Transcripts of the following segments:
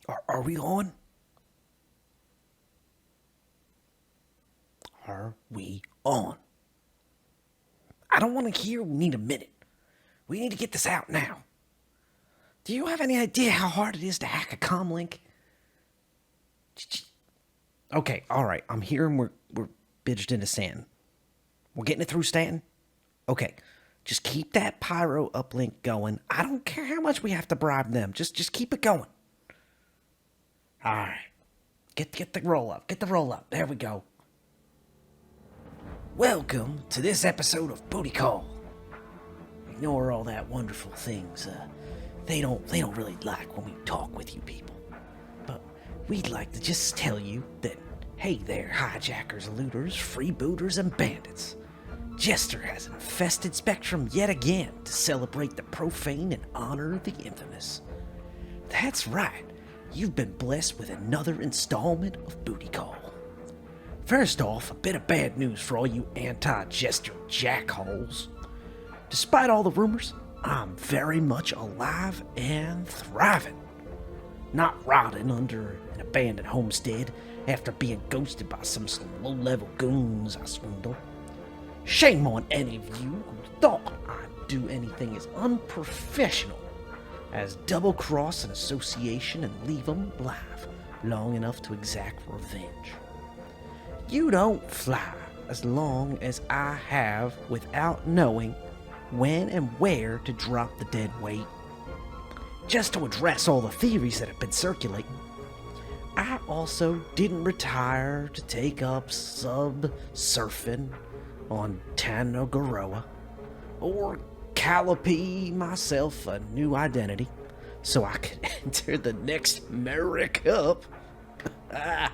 Are we on? Are we on? I don't want to hear we need a minute. We need to get this out now. Do you have any idea how hard it is to hack a comm link? Okay, alright, I'm hearing we're bidged into Stanton. We're getting it through Stanton? Okay, just keep that pyro uplink going. I don't care how much we have to bribe them. Just keep it going. Alright. Get the roll up. Get the roll up. There we go. Welcome to this episode of B0otycall. Ignore all that wonderful things. They don't really like when we talk with you people. But we'd like to just tell you that, hey there, hijackers, looters, freebooters, and bandits. Jester has infested Spectrum yet again to celebrate the profane and honor the infamous. That's right, you've been blessed with another installment of B0otycall. First off, a bit of bad news for all you anti-Jester jackholes. Despite all the rumors, I'm very much alive and thriving. Not rotting under an abandoned homestead after being ghosted by some low-level goons I swindled. Shame on any of you who thought I'd do anything as unprofessional as double-cross an association and leave them alive long enough to exact revenge. You don't fly as long as I have without knowing when and where to drop the dead weight. Just to address all the theories that have been circulating, I also didn't retire to take up sub-surfing on Tanagaroa or callipy myself a new identity so I could enter the next America Cup.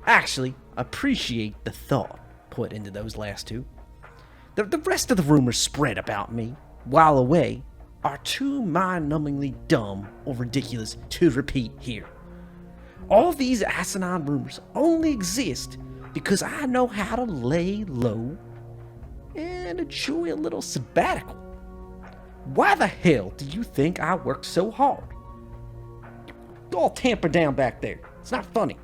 Actually, appreciate the thought put into those last two. The rest of the rumors spread about me while away are too mind-numbingly dumb or ridiculous to repeat here. All these asinine rumors only exist because I know how to lay low and enjoy a little sabbatical. Why the hell do you think I worked so hard? All tamper down back there. It's not funny.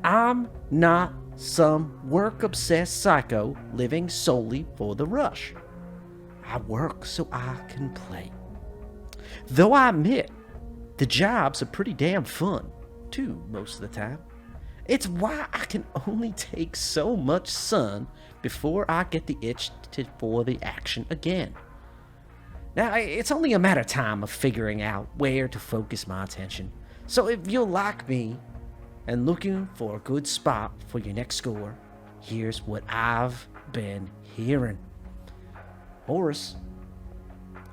I'm not some work-obsessed psycho living solely for the rush. I work so I can play. Though I admit, the jobs are pretty damn fun, too, most of the time. It's why I can only take so much sun before I get the itch for the action again. Now, it's only a matter of time of figuring out where to focus my attention. So if you're like me and looking for a good spot for your next score, here's what I've been hearing. Horus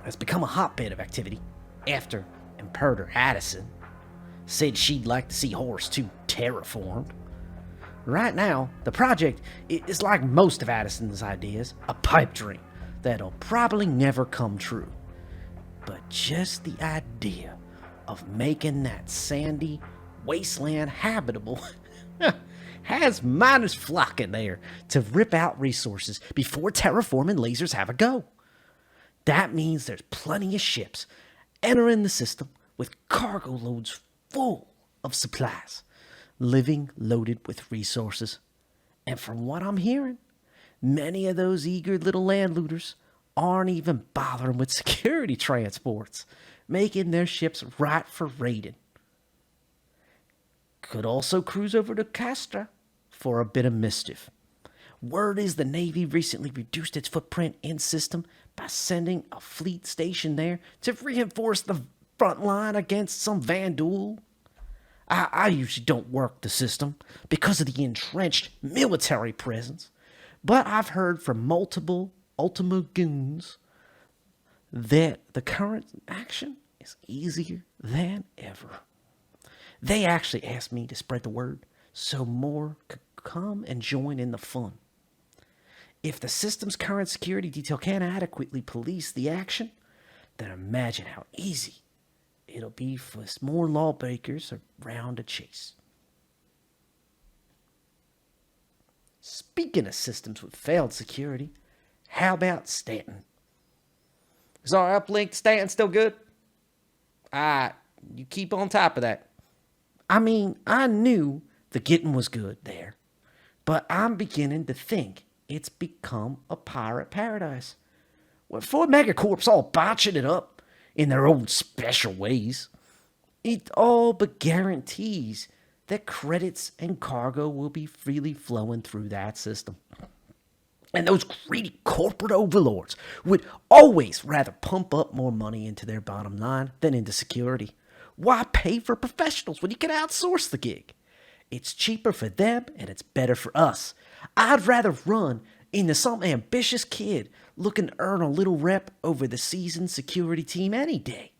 has become a hotbed of activity after Imperator Addison said she'd like to see Horus 2 terraformed. Right now, the project is like most of Addison's ideas, a pipe dream that'll probably never come true. But just the idea of making that sandy wasteland habitable has miners flocking there to rip out resources before terraforming lasers have a go. That means there's plenty of ships entering the system with cargo loads full of supplies, living loaded with resources. And from what I'm hearing, many of those eager little land looters aren't even bothering with security transports, making their ships right for raiding. Could also cruise over to Castra for a bit of mischief. Word is the Navy recently reduced its footprint in system by sending a fleet station there to reinforce the front line against some vandal. I usually don't work the system because of the entrenched military presence, but I've heard from multiple Ultima goons that the current action is easier than ever. They actually asked me to spread the word so more could come and join in the fun. If the system's current security detail can't adequately police the action, then imagine how easy it'll be for more lawbreakers around to chase. Speaking of systems with failed security, how about Stanton? Is our uplink Stanton still good? Alright, You keep on top of that. I mean, I knew the getting was good there, but I'm beginning to think it's become a pirate paradise. With four megacorps all botching it up in their own special ways, it all but guarantees that credits and cargo will be freely flowing through that system. And those greedy corporate overlords would always rather pump up more money into their bottom line than into security. Why pay for professionals when you can outsource the gig? It's cheaper for them and it's better for us. I'd rather run into some ambitious kid looking to earn a little rep over the seasoned security team any day.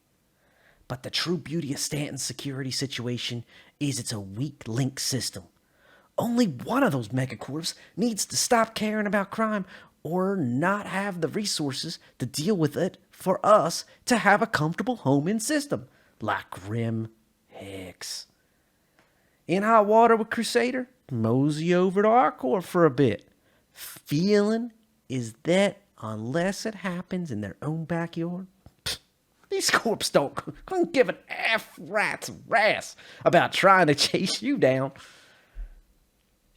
But the true beauty of Stanton's security situation is it's a weak link system. Only one of those megacorps needs to stop caring about crime or not have the resources to deal with it for us to have a comfortable home in system, like Grim Hicks. In hot water with Crusader, mosey over to our corps for a bit. Feeling is that unless it happens in their own backyard, these corps don't give an rat's ass about trying to chase you down.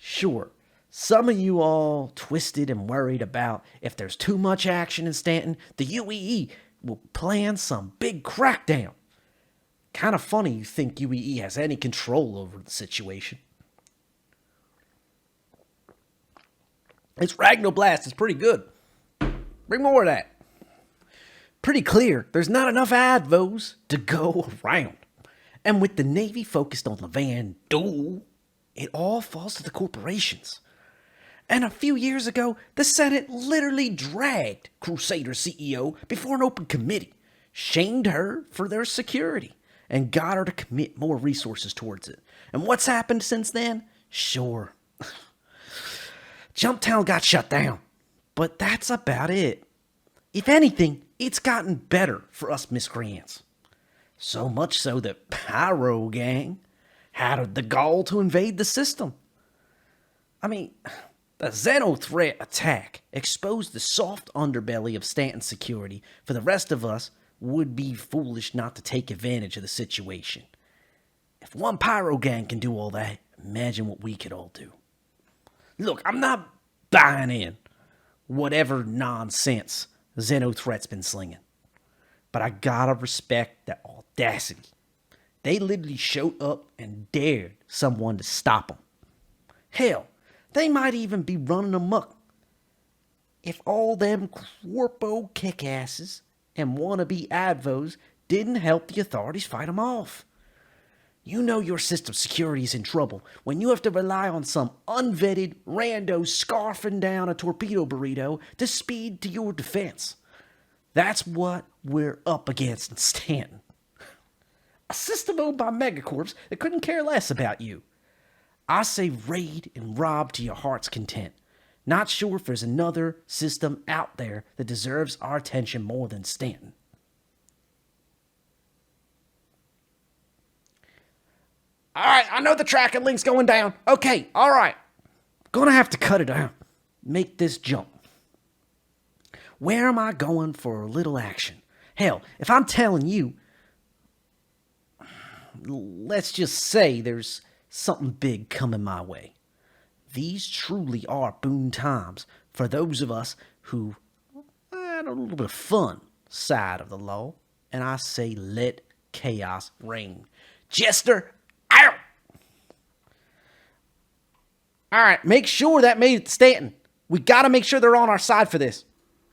Sure, some of you all twisted and worried about if there's too much action in Stanton, the UEE will plan some big crackdown. Kind of funny you think UEE has any control over the situation. This Ragnoblast is pretty good. Bring more of that. Pretty clear there's not enough advos to go around. And with the Navy focused on the Van Duel, it all falls to the corporations. And a few years ago, the Senate literally dragged Crusader CEO before an open committee, shamed her for their security, and got her to commit more resources towards it. And what's happened since then? Sure. Jumptown got shut down, but that's about it. If anything, it's gotten better for us miscreants. So much so that Pyro Gang had the gall to invade the system. I mean, the Xeno threat attack exposed the soft underbelly of Stanton security for the rest of us would be foolish not to take advantage of the situation. If one Pyro Gang can do all that, imagine what we could all do. Look, I'm not buying in whatever nonsense Xeno threat's been slinging, but I gotta respect that audacity. They literally showed up and dared someone to stop them. Hell, they might even be running amok. If all them corpo kickasses and wannabe advos didn't help the authorities fight them off. You know your system security is in trouble when you have to rely on some unvetted rando scarfing down a torpedo burrito to speed to your defense. That's what we're up against in Stanton. A system owned by megacorps that couldn't care less about you. I say raid and rob to your heart's content. Not sure if there's another system out there that deserves our attention more than Stanton. Alright, I know the tracking link's going down. Okay, alright. Gonna have to cut it down. Make this jump. Where am I going for a little action? Hell, if I'm telling you, let's just say there's something big coming my way. These truly are boon times for those of us who had a little bit of fun side of the law. And I say let chaos reign. Jester, out! Alright, make sure that made it to Stanton. We gotta make sure they're on our side for this.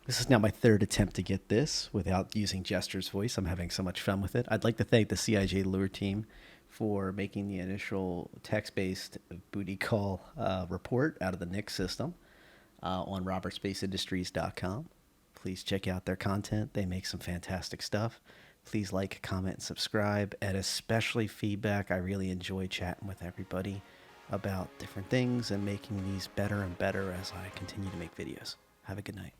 This is now my third attempt to get this without using Jester's voice. I'm having so much fun with it. I'd like to thank the CIJ Lure team for making the initial text-based booty call report out of the Nix system on robertspacindustries.com. Please check out their content. They make some fantastic stuff. Please like, comment, and subscribe, and especially feedback. I really enjoy chatting with everybody about different things and making these better and better as I continue to make videos. Have a good night.